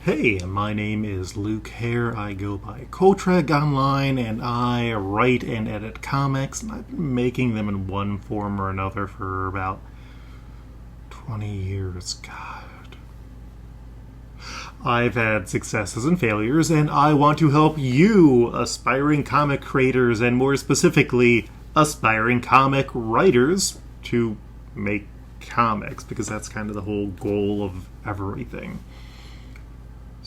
Hey, my name is Luke Herr. I go by Kotreg online, and I write and edit comics, and I've been making them in one form or another for about 20 years. God. I've had successes and failures, and I want to help you, aspiring comic creators, and more specifically, aspiring comic writers, to make comics, because that's kind of the whole goal of everything.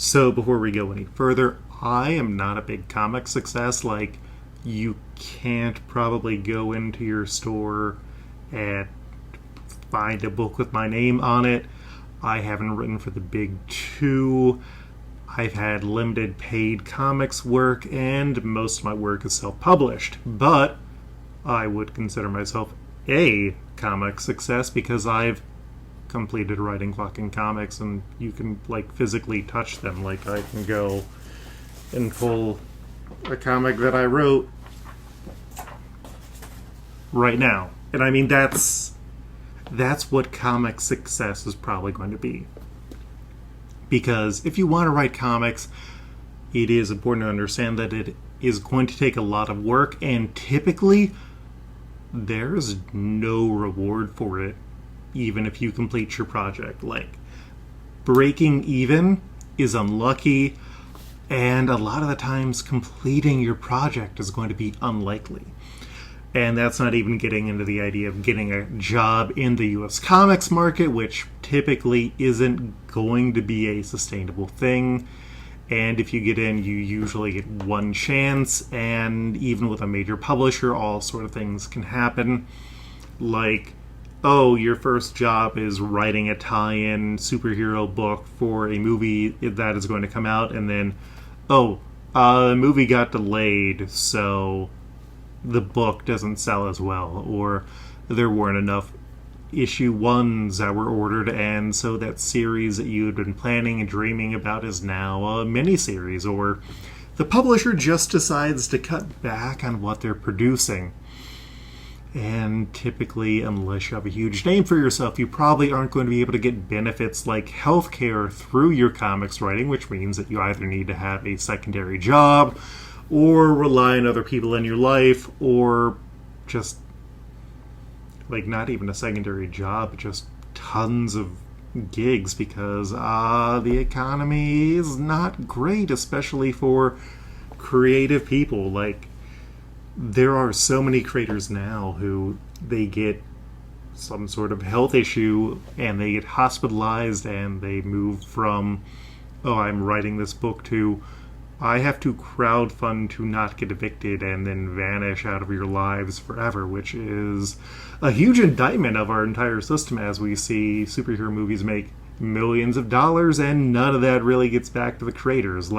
So before we go any further, I am not a big comic success. Like, you can't probably go into your store and find a book with my name on it. I haven't written for the big two. I've had limited paid comics work, and most of my work is self-published. But I would consider myself a comic success because I've completed writing fucking comics, and you can physically touch them. Like, I can go and pull a comic that I wrote right now, and I mean that's what comic success is probably going to be. Because if you want to write comics, it is important to understand that it is going to take a lot of work, and typically there's no reward for it even if you complete your project. Like, breaking even is unlucky, and a lot of the times completing your project is going to be unlikely. And that's not even getting into the idea of getting a job in the US comics market, which typically isn't going to be a sustainable thing. And if you get in, you usually get one chance, and even with a major publisher, all sort of things can happen. Like, oh, your first job is writing a tie-in superhero book for a movie that is going to come out, and then, the movie got delayed, so the book doesn't sell as well, or there weren't enough issue ones that were ordered, and so that series that you had been planning and dreaming about is now a miniseries, or the publisher just decides to cut back on what they're producing. And typically, unless you have a huge name for yourself, you probably aren't going to be able to get benefits like healthcare through your comics writing, which means that you either need to have a secondary job, or rely on other people in your life, or just, not even a secondary job, just tons of gigs, because the economy is not great, especially for creative people. There are so many creators now who they get some sort of health issue and they get hospitalized, and they move from, I'm writing this book, to I have to crowdfund to not get evicted and then vanish out of your lives forever, which is a huge indictment of our entire system, as we see superhero movies make millions of dollars and none of that really gets back to the creators.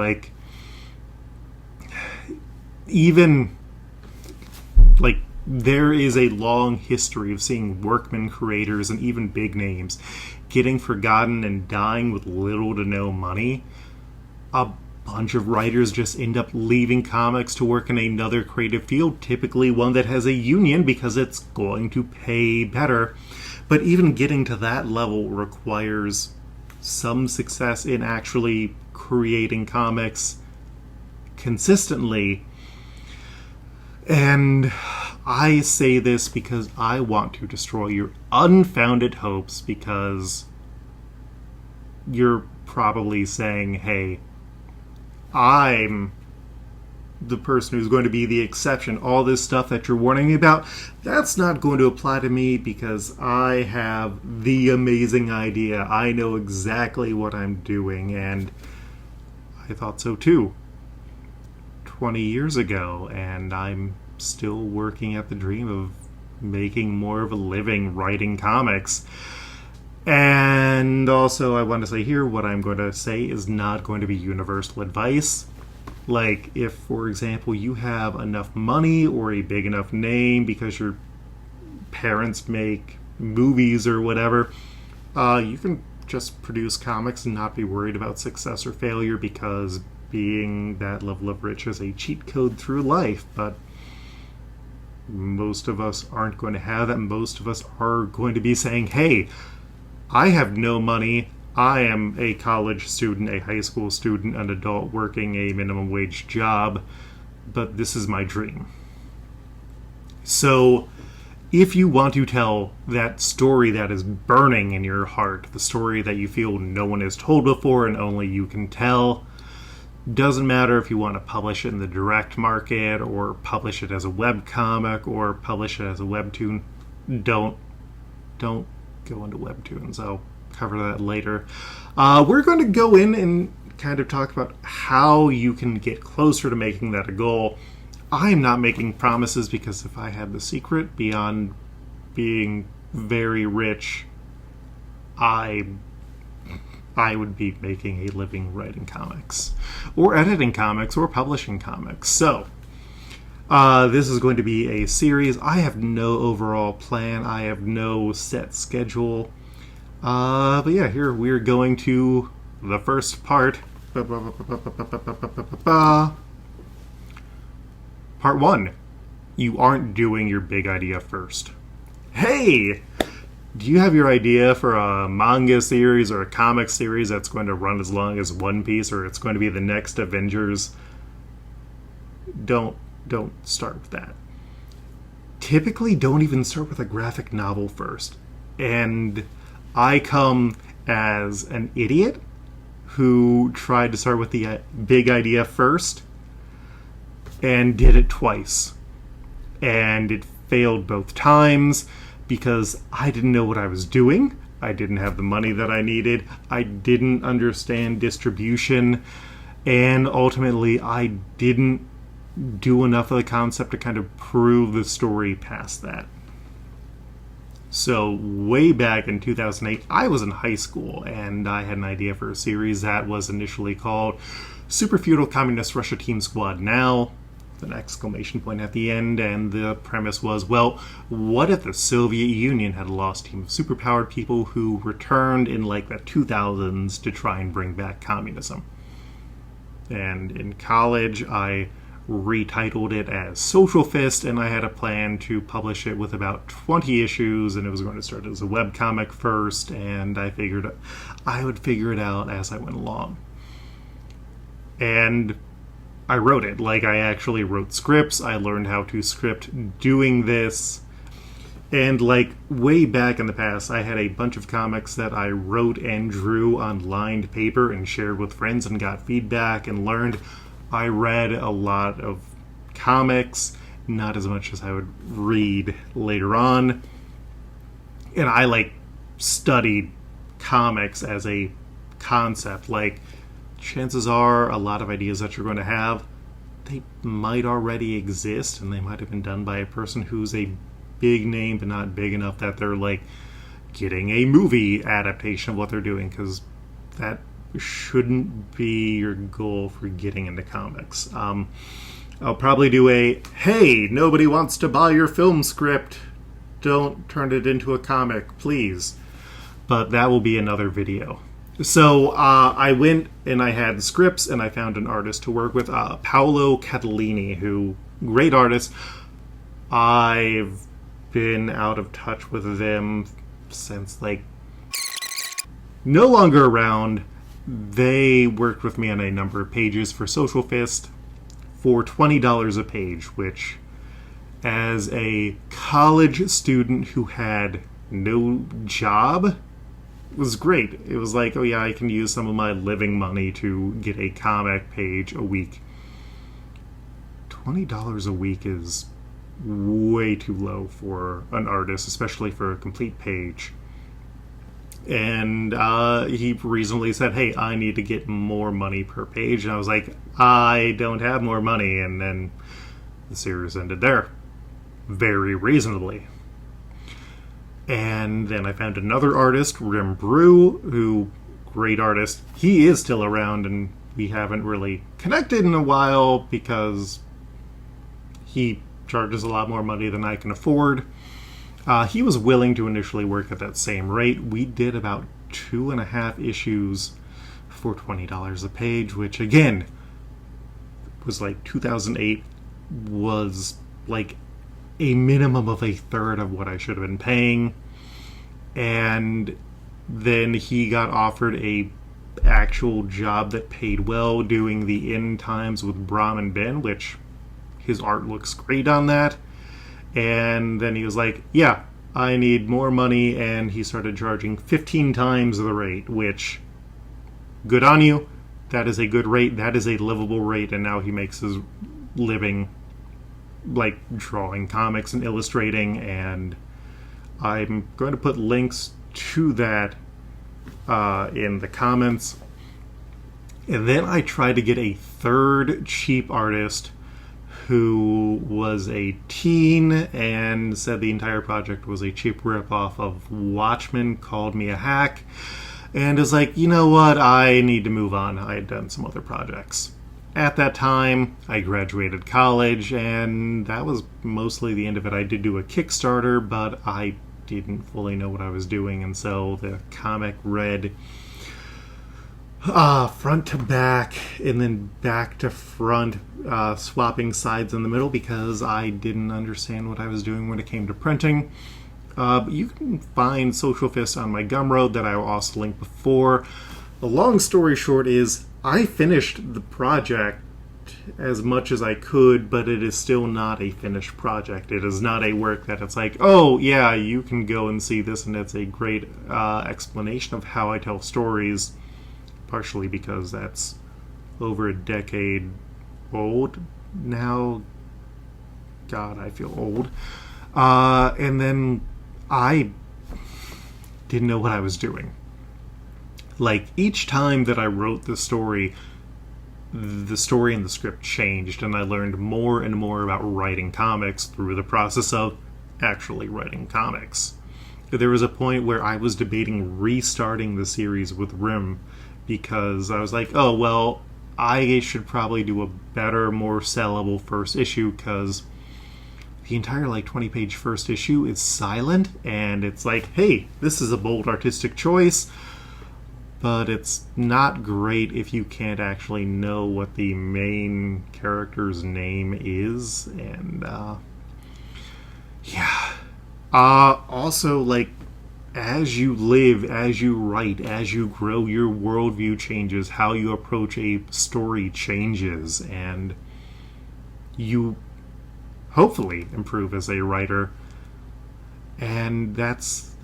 There is a long history of seeing workman creators and even big names getting forgotten and dying with little to no money. A bunch of writers just end up leaving comics to work in another creative field, typically one that has a union, because it's going to pay better. But even getting to that level requires some success in actually creating comics consistently. And I say this because I want to destroy your unfounded hopes, because you're probably saying, hey, I'm the person who's going to be the exception. All this stuff that you're warning me about, that's not going to apply to me because I have the amazing idea. I know exactly what I'm doing, and I thought so too 20 years ago, and I'm still working at the dream of making more of a living writing comics. And also, I want to say here, what I'm going to say is not going to be universal advice. If, for example, you have enough money or a big enough name because your parents make movies or whatever, you can just produce comics and not be worried about success or failure, because being that level of rich is a cheat code through life. But most of us aren't going to have that. Most of us are going to be saying, hey, I have no money, I am a college student, a high school student, an adult working a minimum wage job, but this is my dream. So, if you want to tell that story that is burning in your heart, the story that you feel no one has told before and only you can tell, doesn't matter if you want to publish it in the direct market or publish it as a webcomic or publish it as a webtoon, don't go into webtoons. I'll cover that later. We're going to go in and kind of talk about how you can get closer to making that a goal. I'm not making promises because if I had the secret beyond being very rich, I would be making a living writing comics or editing comics or publishing comics. So this is going to be a series. I have no overall plan. I have no set schedule. But yeah, here we're going to the first part. Part 1. You aren't doing your big idea first. Hey! Do you have your idea for a manga series or a comic series that's going to run as long as One Piece or it's going to be the next Avengers? Don't start with that. Typically, don't even start with a graphic novel first. And I come as an idiot who tried to start with the big idea first and did it twice. And it failed both times because I didn't know what I was doing. I didn't have the money that I needed. I didn't understand distribution. And ultimately, I didn't do enough of the concept to kind of prove the story past that. So way back in 2008, I was in high school, and I had an idea for a series that was initially called Super Feudal Communist Russia Team Squad Now, with an exclamation point at the end, and the premise was, well, what if the Soviet Union had a lost team of superpowered people who returned in like the 2000s to try and bring back communism? And in college, I retitled it as Social Fist, and I had a plan to publish it with about 20 issues, and it was going to start as a webcomic first, and I figured I would figure it out as I went along. And I wrote it. Like, I actually wrote scripts. I learned how to script doing this. And, like, way back in the past, I had a bunch of comics that I wrote and drew on lined paper and shared with friends and got feedback and learned. I read a lot of comics, not as much as I would read later on. And I, like, studied comics as a concept. Like, chances are a lot of ideas that you're going to have, they might already exist, and they might have been done by a person who's a big name, but not big enough that they're, like, getting a movie adaptation of what they're doing, because that shouldn't be your goal for getting into comics. I'll probably do a, hey, nobody wants to buy your film script, don't turn it into a comic, please. But that will be another video. So I went and I had scripts, and I found an artist to work with, Paolo Catalini, who, great artist. I've been out of touch with them since, like, no longer around. They worked with me on a number of pages for Social Fist for $20 a page, which, as a college student who had no job, was great. It was like, oh yeah, I can use some of my living money to get a comic page a week. $20 a week is way too low for an artist, especially for a complete page. And he reasonably said, hey, I need to get more money per page. And I was like, I don't have more money. And then the series ended there. Very reasonably. And then I found another artist, Rim Brew, who, great artist. He is still around, and we haven't really connected in a while because he charges a lot more money than I can afford. He was willing to initially work at that same rate. We did about 2.5 issues for $20 a page, which again was like 2008 was like a minimum of a third of what I should have been paying. And Then he got offered a actual job that paid well doing the end times with Brahm and Ben, which his art looks great on that. And then he was like, yeah, I need more money, and he started charging 15 times the rate, which, good on you. That is a good rate. That is a livable rate, and now he makes his living like drawing comics and illustrating, and I'm going to put links to that in the comments. And then I tried to get a third cheap artist who was a teen and said the entire project was a cheap ripoff of Watchmen, called me a hack, and is like, you know what, I need to move on. I had done some other projects. At that time, I graduated college, and that was mostly the end of it. I did do a Kickstarter, but I didn't fully know what I was doing, and so the comic read front to back and then back to front, swapping sides in the middle because I didn't understand what I was doing when it came to printing. You can find Social Fist on my Gumroad that I will also link before. The long story short is I finished the project as much as I could, but it is still not a finished project. It is not a work that it's like, oh yeah, you can go and see this, and it's a great explanation of how I tell stories, partially because that's over a decade old now. God, I feel old. And then I didn't know what I was doing. Like, each time that I wrote the story and the script changed, and I learned more and more about writing comics through the process of actually writing comics. There was a point where I was debating restarting the series with Rim because I was like, oh, well, I should probably do a better, more sellable first issue because the entire, 20-page first issue is silent, and it's like, hey, this is a bold artistic choice, but it's not great if you can't actually know what the main character's name is, and, yeah. Also, as you live, as you write, as you grow, your worldview changes, how you approach a story changes, and you hopefully improve as a writer. And that's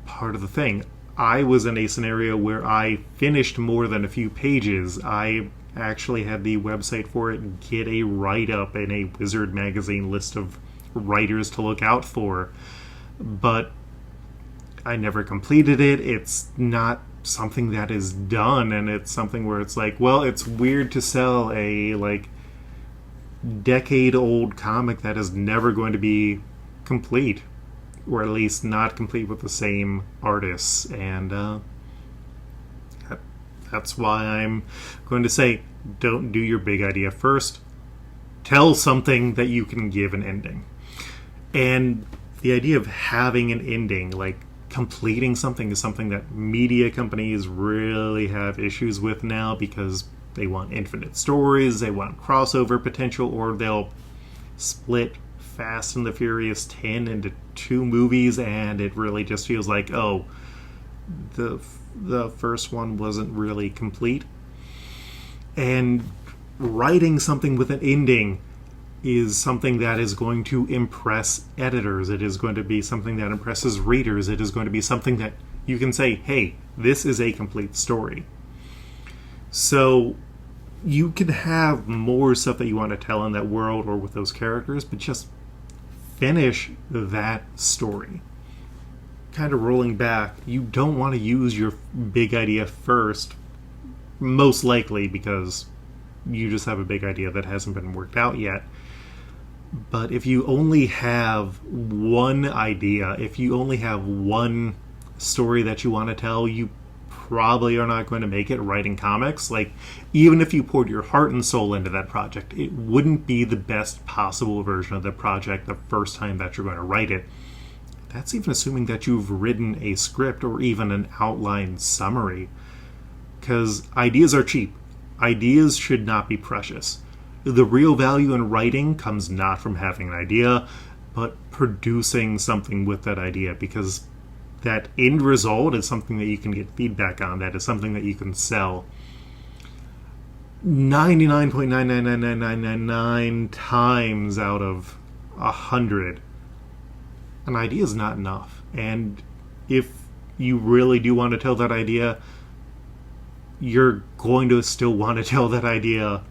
part of the thing. I was in a scenario where I finished more than a few pages. I actually had the website for it get a write-up in a Wizard magazine list of writers to look out for. But I never completed it. It's not something that is done, and it's something where it's like, well, it's weird to sell a, decade-old comic that is never going to be complete, or at least not complete with the same artists, and that's why I'm going to say, don't do your big idea first. Tell something that you can give an ending. And the idea of having an ending, completing something, is something that media companies really have issues with now because they want infinite stories, they want crossover potential, or they'll split Fast and the Furious 10 into 2 movies, and it really just feels like, oh, the first one wasn't really complete. And writing something with an ending is something that is going to impress editors. It is going to be something that impresses readers. It is going to be something that you can say, hey, this is a complete story. So you can have more stuff that you want to tell in that world or with those characters, but just finish that story. Kind of rolling back, you don't want to use your big idea first, most likely because you just have a big idea that hasn't been worked out yet. But if you only have one idea, if you only have one story that you want to tell, you probably are not going to make it writing comics. Even if you poured your heart and soul into that project, it wouldn't be the best possible version of the project the first time that you're going to write it. That's even assuming that you've written a script or even an outline summary. Because ideas are cheap. Ideas should not be precious. The real value in writing comes not from having an idea, but producing something with that idea. Because that end result is something that you can get feedback on. That is something that you can sell 99.9999999 times out of 100. An idea is not enough. And if you really do want to tell that idea, you're going to still want to tell that idea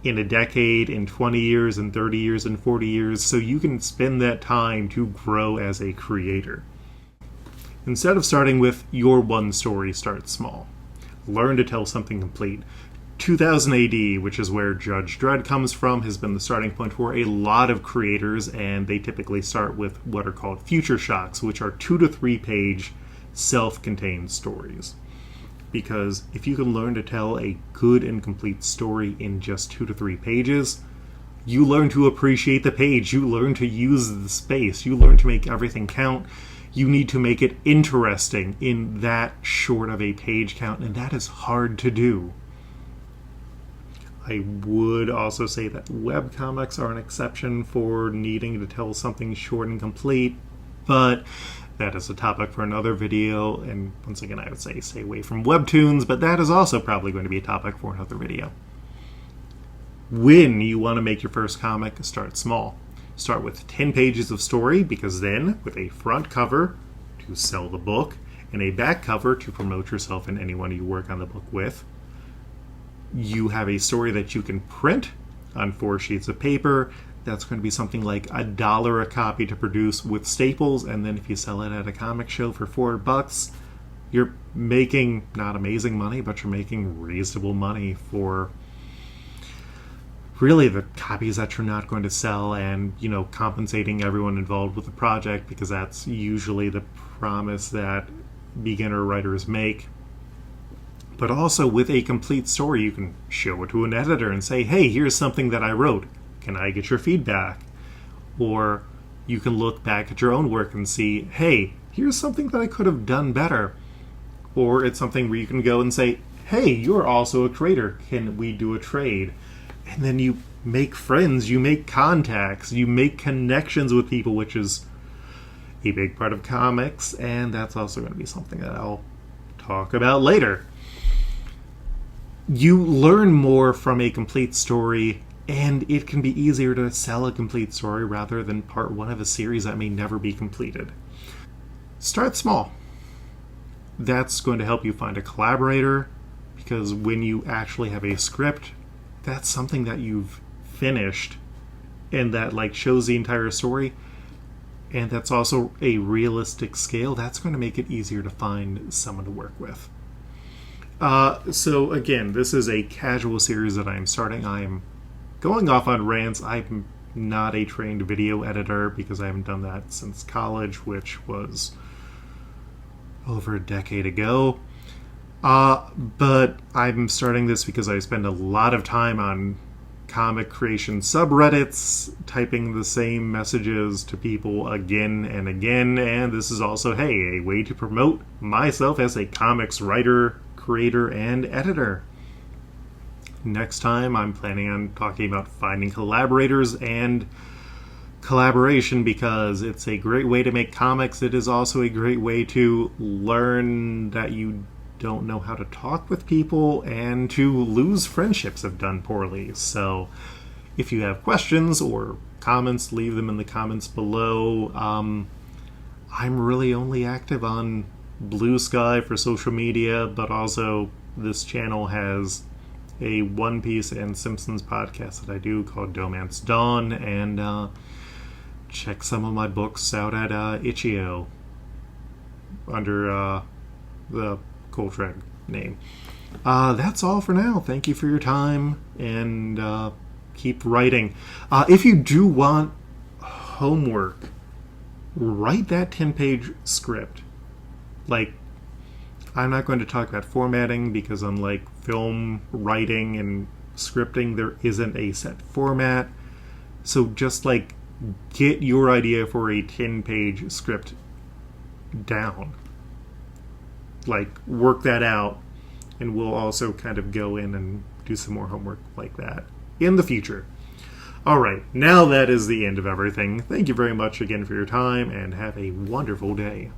in a decade, in 20 years, in 30 years, in 40 years, so you can spend that time to grow as a creator. Instead of starting with your one story, start small. Learn to tell something complete. 2000 AD, which is where Judge Dredd comes from, has been the starting point for a lot of creators, and they typically start with what are called future shocks, which are 2 to 3 page self-contained stories. Because if you can learn to tell a good and complete story in just 2 to 3 pages, you learn to appreciate the page, you learn to use the space, you learn to make everything count. You need to make it interesting in that short of a page count, and that is hard to do. I would also say that webcomics are an exception for needing to tell something short and complete, but that is a topic for another video, and once again I would say stay away from webtoons, but that is also probably going to be a topic for another video. When you want to make your first comic, start small. Start with 10 pages of story, because then, with a front cover to sell the book, and a back cover to promote yourself and anyone you work on the book with, you have a story that you can print on 4 sheets of paper. That's going to be something like $1 a copy to produce with staples, and then if you sell it at a comic show for $4, you're making not amazing money, but you're making reasonable money for really the copies that you're not going to sell, and compensating everyone involved with the project, because that's usually the promise that beginner writers make. But also with a complete story, you can show it to an editor and say, hey, here's something that I wrote. Can I get your feedback? Or you can look back at your own work and see, hey, here's something that I could have done better. Or it's something where you can go and say, hey, you're also a creator. Can we do a trade? And then you make friends, you make contacts, you make connections with people, which is a big part of comics, and that's also going to be something that I'll talk about later. You learn more from a complete story, and it can be easier to sell a complete story rather than part 1 of a series that may never be completed. Start small. That's going to help you find a collaborator, because when you actually have a script, that's something that you've finished and that shows the entire story, and that's also a realistic scale. That's going to make it easier to find someone to work with. So again, this is a casual series that I'm starting. I'm going off on rants. I'm not a trained video editor because I haven't done that since college, which was over a decade ago. But I'm starting this because I spend a lot of time on comic creation subreddits, typing the same messages to people again and again, and this is also, hey, a way to promote myself as a comics writer, creator, and editor. Next time, I'm planning on talking about finding collaborators and collaboration, because it's a great way to make comics. It is also a great way to learn that you don't know how to talk with people and to lose friendships if done poorly. So if you have questions or comments, leave them in the comments below. I'm really only active on Blue Sky for social media, but also this channel has a One Piece and Simpsons podcast that I do called Domance Dawn, and check some of my books out at Itch.io under the Coltrane name. That's all for now. Thank you for your time, and keep writing. If you do want homework, write that 10-page script. I'm not going to talk about formatting, because unlike film writing and scripting, there isn't a set format. So just get your idea for a 10-page script down. Work that out, and we'll also kind of go in and do some more homework like that in the future. Alright, now that is the end of everything. Thank you very much again for your time, and have a wonderful day.